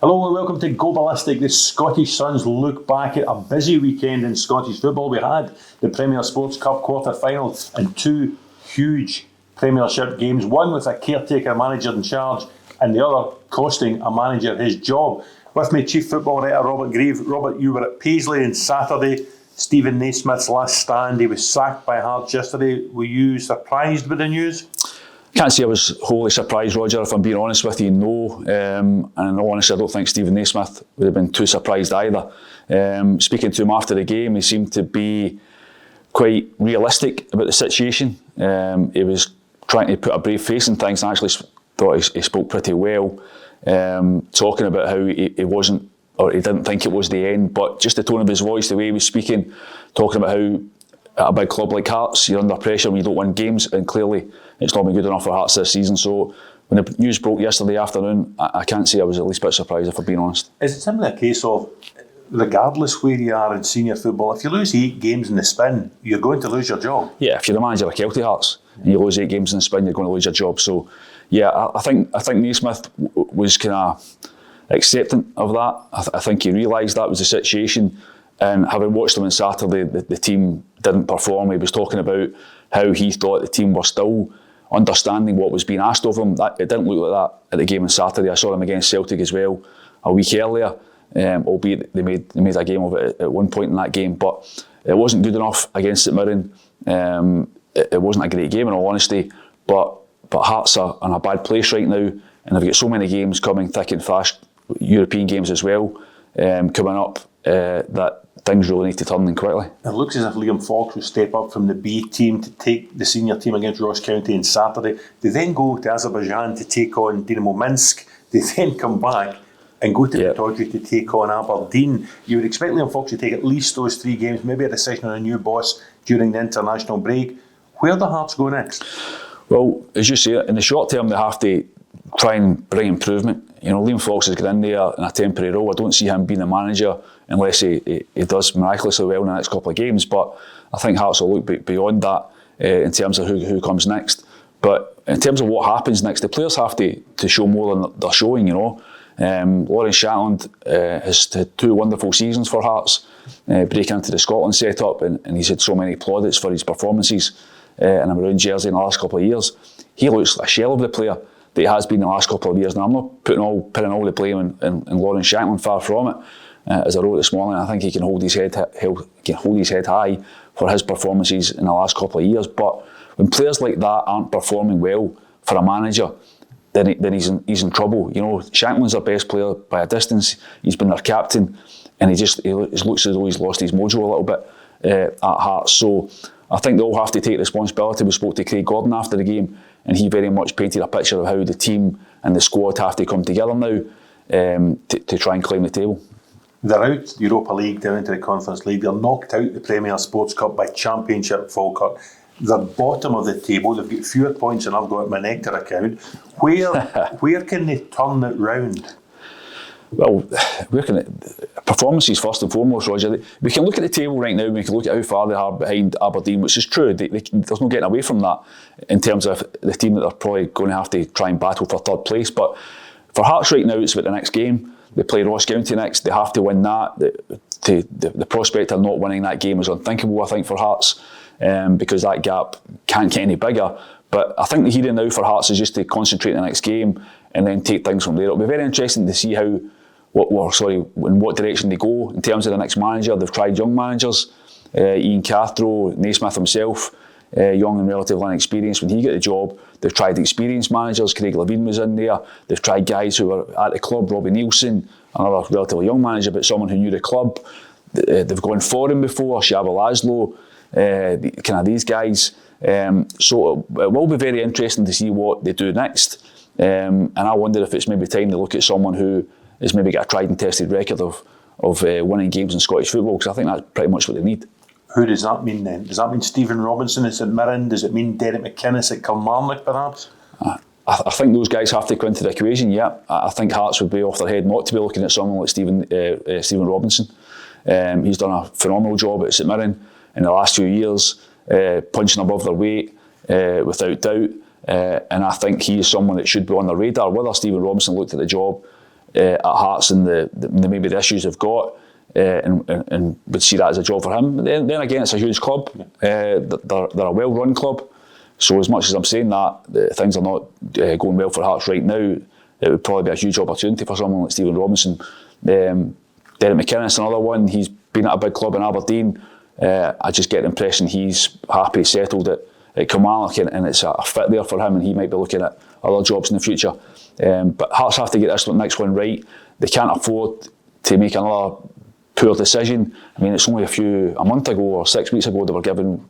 Hello and welcome to Go Ballistic. The Scottish Suns look back at a busy weekend in Scottish football. We had the Premier Sports Cup quarter-final and two huge Premiership games, one with a caretaker manager in charge and the other costing a manager his job. With me, Chief Football Writer Robert Grieve. Robert, you were at Paisley on Saturday. Steven Naismith's last stand. He was sacked by Hearts yesterday. Were you surprised with the news? Can't say I was wholly surprised, Roger, if I'm being honest with you, no. And in all honesty, I don't think Steven Naismith would have been too surprised either. Speaking to him after the game, he seemed to be quite realistic about the situation. He was trying to put a brave face in things, and actually thought he spoke pretty well, talking about how he wasn't, or he didn't think it was the end, but just the tone of his voice, the way he was speaking, talking about how at a big club like Hearts, you're under pressure when you don't win games, and clearly it's not been good enough for Hearts this season. So when the news broke yesterday afternoon, I can't say I was at least a bit surprised, if I'm being honest. Is it simply a case of, regardless where you are in senior football, if you lose 8 games in the spin, you're going to lose your job? Yeah, if you're the manager of Kelty Hearts and you lose 8 games in the spin, you're going to lose your job. So yeah, I think Naismith was kind of acceptant of that. I think he realised that was the situation. And having watched them on Saturday, the team didn't perform. He was talking about how he thought the team were still understanding what was being asked of them. It didn't look like that at the game on Saturday. I saw them against Celtic as well a week earlier, albeit they made a game of it at one point in that game. But it wasn't good enough against St Mirren. It wasn't a great game in all honesty. But Hearts are in a bad place right now, and they've got so many games coming thick and fast, European games as well, coming up, that things really need to turn in quickly. It looks as if Liam Fox will step up from the B team to take the senior team against Ross County on Saturday. They then go to Azerbaijan to take on Dynamo Minsk. They then come back and go to Pataudry to take on Aberdeen. You would expect Liam Fox to take at least those 3 games, maybe a decision on a new boss during the international break. Where do Hearts go next? Well, as you say, in the short term, they have to try and bring improvement. You know, Liam Fox has got in there in a temporary role. I don't see him being a manager unless he does miraculously well in the next couple of games. But I think Hearts will look beyond that in terms of who comes next. But in terms of what happens next, the players have to show more than they're showing, you know. Lawrence Shatland has had 2 wonderful seasons for Hearts, breaking into the Scotland setup, and he's had so many plaudits for his performances in and around Jersey in the last couple of years. He looks like a shell of the player that he has been in the last couple of years. Now, I'm not pinning all the blame in Lawrence Shatland, far from it. As I wrote this morning, I think he can hold his head high for his performances in the last couple of years. But when players like that aren't performing well for a manager, then he's in trouble. You know, Shatland's their best player by a distance. He's been their captain, and he looks as though he's lost his mojo a little bit at Hearts. So I think they all have to take responsibility. We spoke to Craig Gordon after the game, and he very much painted a picture of how the team and the squad have to come together now to try and climb the table. They're out the Europa League, down into the Conference League. They're knocked out the Premier Sports Cup by Championship Falkirk. They're bottom of the table. They've got fewer points than I've got at my Nectar account. Where can they turn it round? Well, performances first and foremost, Roger. We can look at the table right now and we can look at how far they are behind Aberdeen, which is true. There's no getting away from that in terms of the team that they're probably going to have to try and battle for 3rd place. But for Hearts right now, it's about the next game. They play Ross County next. They have to win that. The prospect of not winning that game is unthinkable, I think, for Hearts, because that gap can't get any bigger. But I think the here and now for Hearts is just to concentrate on the next game and then take things from there. It'll be very interesting to see in what direction they go in terms of the next manager. They've tried young managers, Ian Cathro, Naismith himself, young and relatively inexperienced when he got the job. They've tried experienced managers. Craig Levine was in there. They've tried guys who were at the club, Robbie Nielsen, another relatively young manager, but someone who knew the club. They've gone for him before, Shaba Laszlo, kind of these guys. So it will be very interesting to see what they do next. And I wonder if it's maybe time to look at someone who has maybe got a tried and tested record of winning games in Scottish football, because I think that's pretty much what they need. Who does that mean then? Does that mean Stephen Robinson at St Mirren? Does it mean Derek McInnes at Kilmarnock perhaps? I think those guys have to go into the equation, yeah. I think Hearts would be off their head not to be looking at someone like Stephen Robinson. He's done a phenomenal job at St Mirren in the last few years, punching above their weight without doubt. And I think he is someone that should be on the radar. Whether Stephen Robinson looked at the job at Hearts and maybe the issues they've got, and would see that as a job for him. Then again, it's a huge club. They're a well-run club. So as much as I'm saying that things are not going well for Hearts right now, it would probably be a huge opportunity for someone like Stephen Robinson. Derek McInnes, another one. He's been at a big club in Aberdeen. I just get the impression he's happy, settled at Kilmarnock, and it's a fit there for him, and he might be looking at other jobs in the future. But Hearts have to get this next one right. They can't afford to make another poor decision. I mean, it's only a month ago or 6 weeks ago they were giving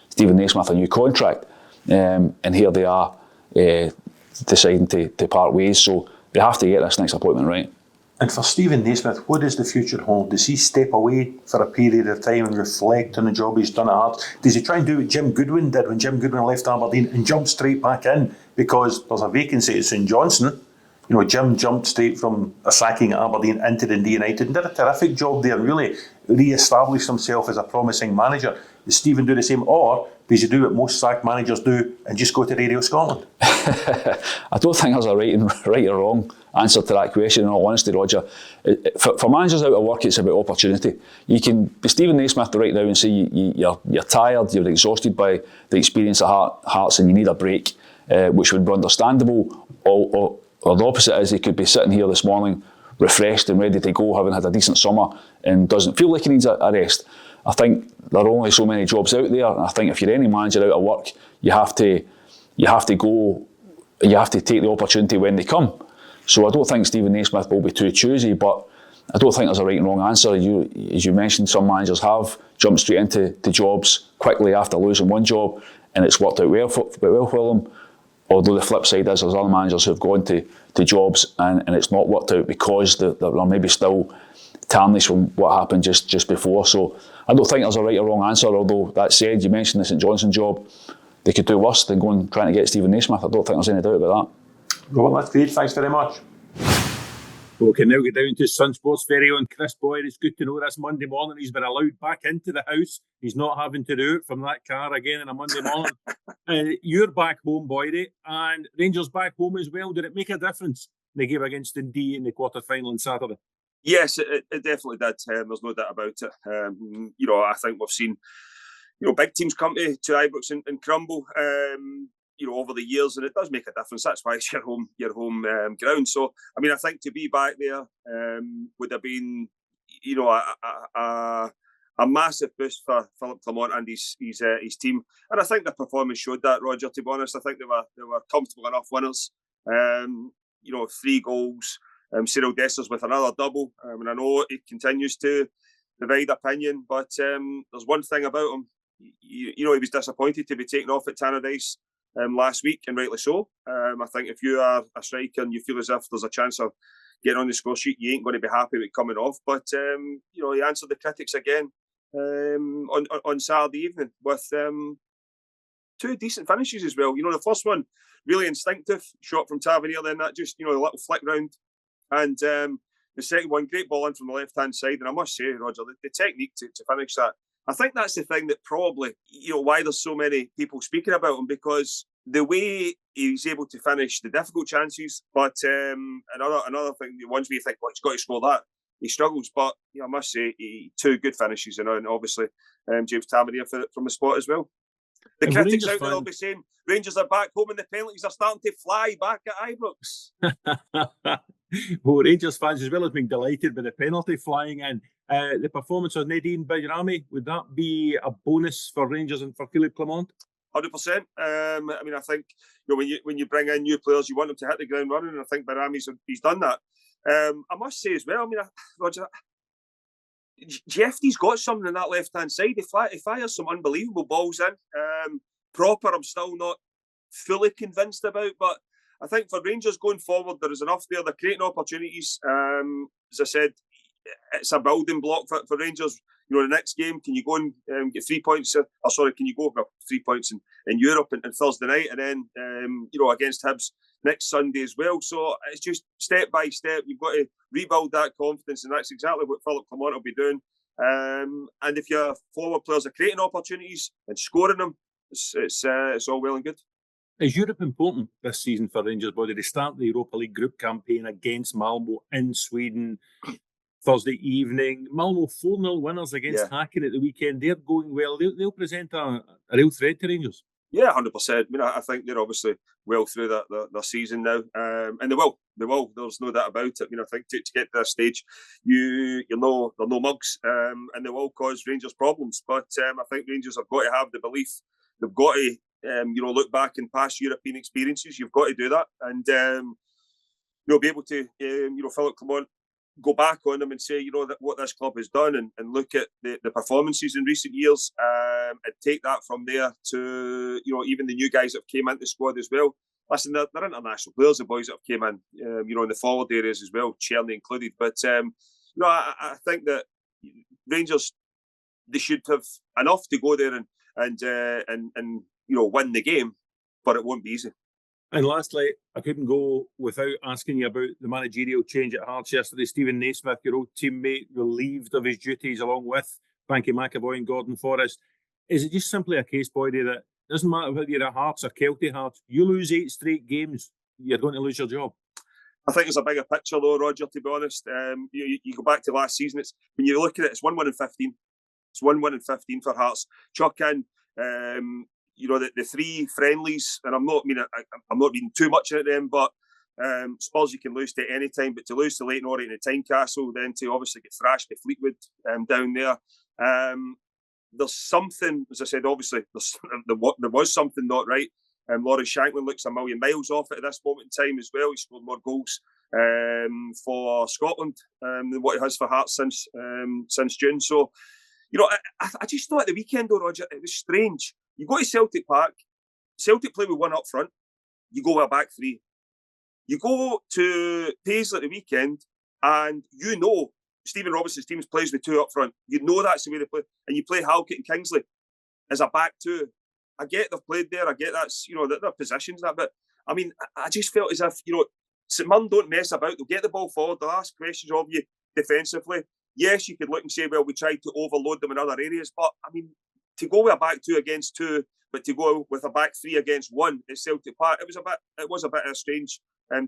Steven Naismith a new contract, and here they are deciding to part ways. So they have to get this next appointment right. And for Steven Naismith, what does the future hold? Does he step away for a period of time and reflect on the job he's done at Hearts? Does he try and do what Jim Goodwin did when Jim Goodwin left Aberdeen and jump straight back in because there's a vacancy at St Johnstone? You know, Jim jumped straight from a sacking at Aberdeen into Dundee United and did a terrific job there, really re-established himself as a promising manager. Does Steven do the same, or does he do what most sacked managers do and just go to Radio Scotland? I don't think there's a right or wrong answer to that question, in all honesty, Roger. For managers out of work, it's about opportunity. You can be Steven Naismith right now and say you're tired, you're exhausted by the experience at Hearts and you need a break, which would be understandable, or the opposite is he could be sitting here this morning refreshed and ready to go, having had a decent summer and doesn't feel like he needs a rest. I think there are only so many jobs out there, and I think if you're any manager out of work, you have to take the opportunity when they come. So I don't think Steven Naismith will be too choosy, but I don't think there's a right and wrong answer. As you mentioned, some managers have jumped straight into jobs quickly after losing one job, and it's worked out well for them. Although the flip side is there's other managers who've gone to jobs and it's not worked out because they're maybe still tarnished from what happened just before. So I don't think there's a right or wrong answer, although that said, you mentioned the St Johnstone job. They could do worse than trying to get Steven Naismith. I don't think there's any doubt about that. Robert, that's great. Thanks very much. We can now get down to Sun Sports' very own Kris Boyd. It's good to know this Monday morning he's been allowed back into the house. He's not having to do it from that car again on a Monday morning. You're back home, Boydie, and Rangers back home as well. Did it make a difference in the game against Dundee in the quarter-final on Saturday? Yes, it definitely did. There's no doubt about it. I think we've seen big teams come to Ibrox and crumble. Over the years, and it does make a difference. That's why it's your home ground. So, I mean, I think to be back there would have been, a massive boost for Philip Clement and his team. And I think the performance showed that, Roger. To be honest, I think they were comfortable enough winners. 3 goals. Cyril Dessers with another double. And I know it continues to divide opinion, but there's one thing about him. He was disappointed to be taken off at Tannadice last week, and rightly so. I think if you are a striker and you feel as if there's a chance of getting on the score sheet, you ain't going to be happy with coming off. But he answered the critics again on Saturday evening with 2 decent finishes as well. The first one really instinctive shot from Tavernier, then that just a little flick round, and the second one, great ball in from the left hand side. And I must say, Roger, the technique to finish that. I think that's the thing that probably, why there's so many people speaking about him, because the way he's able to finish the difficult chances, but another thing, the ones where you think, well, he's got to score that, he struggles. But I must say, 2 good finishes, and obviously James Tavernier from the spot as well. The and critics out there will be saying Rangers are back home and the penalties are starting to fly back at Ibrox. Well, Rangers fans as well as being delighted with the penalty flying in. The performance of Nadine Bajrami, would that be a bonus for Rangers and for Philippe Clement? 100%. I think when you bring in new players, you want them to hit the ground running, and I think he's done that. I must say as well, Roger, Jeffy's got something on that left-hand side. He fires some unbelievable balls in. Proper, I'm still not fully convinced about, but I think for Rangers going forward, there is enough there. They're creating opportunities. As I said, it's a building block for Rangers. The next game, can you go and get 3 points? Can you go 3 points in Europe and Thursday night, and then against Hibs next Sunday as well. So it's just step by step. You've got to rebuild that confidence, and that's exactly what Philip Clement will be doing. And if your forward players are creating opportunities and scoring them, it's all well and good. Is Europe important this season for Rangers, Body? They start the Europa League group campaign against Malmo in Sweden Thursday evening. Malmo 4-0 winners against Häcken at the weekend. They're going well. They'll present a real threat to Rangers. Yeah, 100%. I mean, I think they're obviously well through their season now, and they will. There's no doubt about it. I mean, I think to get to this stage, they're no mugs, and they will cause Rangers problems. But I think Rangers have got to have the belief. They've got to, look back in past European experiences. You've got to do that, and be able to, Philip Clement, go back on them and say, what this club has done, and look at the performances in recent years, and take that from there to, even the new guys that came into the squad as well. Listen, they're international players, the boys that have came in, in the forward areas as well, Cherny included. But, I think that Rangers, they should have enough to go there and win the game, but it won't be easy. And lastly, I couldn't go without asking you about the managerial change at Hearts yesterday. Steven Naismith, your old teammate, relieved of his duties along with Frankie McAvoy and Gordon Forrest. Is it just simply a case, Boydie, that it doesn't matter whether you're at Hearts or Kelty Hearts, you lose 8 straight games, you're going to lose your job? I think it's a bigger picture though, Roger, to be honest. You go back to last season, it's when you look at it, it's 1 win in 15. It's 1 win in 15 for Hearts. Chuck in the 3 friendlies, and I'm not reading too much into them, but Spurs you can lose to any time, but to lose to Leyton Orient and Tynecastle, then to obviously get thrashed by Fleetwood down there. There's something, as I said, obviously there was something not right. Lawrence Shankland looks a million miles off it at this moment in time as well. He scored more goals for Scotland than what he has for Hearts since June. So, I just thought at the weekend though, Roger, it was strange. You go to Celtic Park, Celtic play with 1 up front, you go with a back 3. You go to Paisley at the weekend, and Stephen Robinson's team plays with 2 up front. You know that's the way they play. And you play Halkett and Kingsley as a back 2. I get they've played there, I get that's, their positions, that, but I mean, I just felt as if, St Mirren don't mess about. They'll get the ball forward, they'll ask questions of you defensively. Yes, you could look and say, well, we tried to overload them in other areas, but I mean, to go with a back 2 against 2, but to go with a back 3 against 1 at Celtic Park, it was a bit of a strange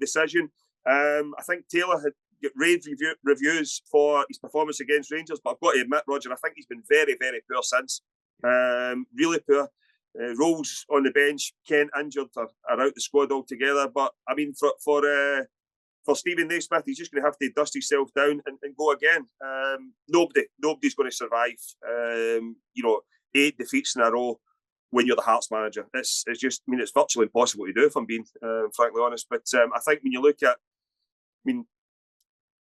decision. I think Taylor had got rave reviews for his performance against Rangers, but I've got to admit, Roger, I think he's been very, very poor since. Really poor. Rolls on the bench, Kent injured, are out the squad altogether. But I mean, for Steven Naismith, he's just going to have to dust himself down and go again. Nobody's going to survive. 8 defeats in a row when you're the Hearts manager. It's just, I mean, it's virtually impossible to do, if I'm being frankly honest. But I think when you look at,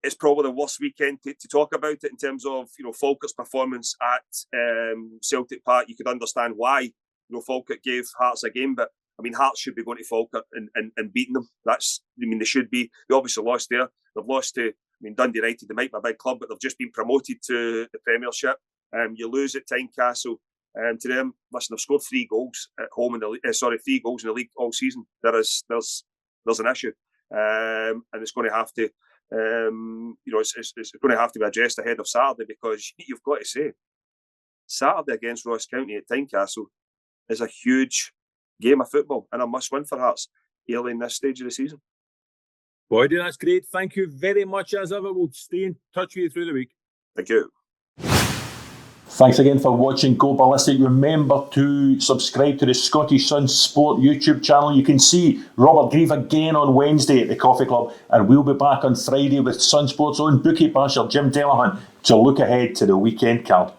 it's probably the worst weekend to talk about it in terms of, Falkirk's performance at Celtic Park. You could understand why, Falkirk gave Hearts a game, but I mean, Hearts should be going to Falkirk and beating them. They should be. They obviously lost there. They've lost to, Dundee United. They might be a big club, but they've just been promoted to the Premiership. You lose at Tynecastle. To them, listen, they've scored 3 goals at home in the 3 goals in the league all season. There's an issue, and it's going to have to, it's going to have to be addressed ahead of Saturday, because you've got to say, Saturday against Ross County at Tynecastle is a huge game of football and a must-win for Hearts early in this stage of the season. Boydie, that's great. Thank you very much as ever. We'll stay in touch with you through the week. Thank you. Thanks again for watching Go Ballistic. Remember to subscribe to the Scottish Sun Sport YouTube channel. You can see Robert Grieve again on Wednesday at the Coffee Club, and we'll be back on Friday with Sun Sport's own bookie basher Jim Delahan to look ahead to the weekend card.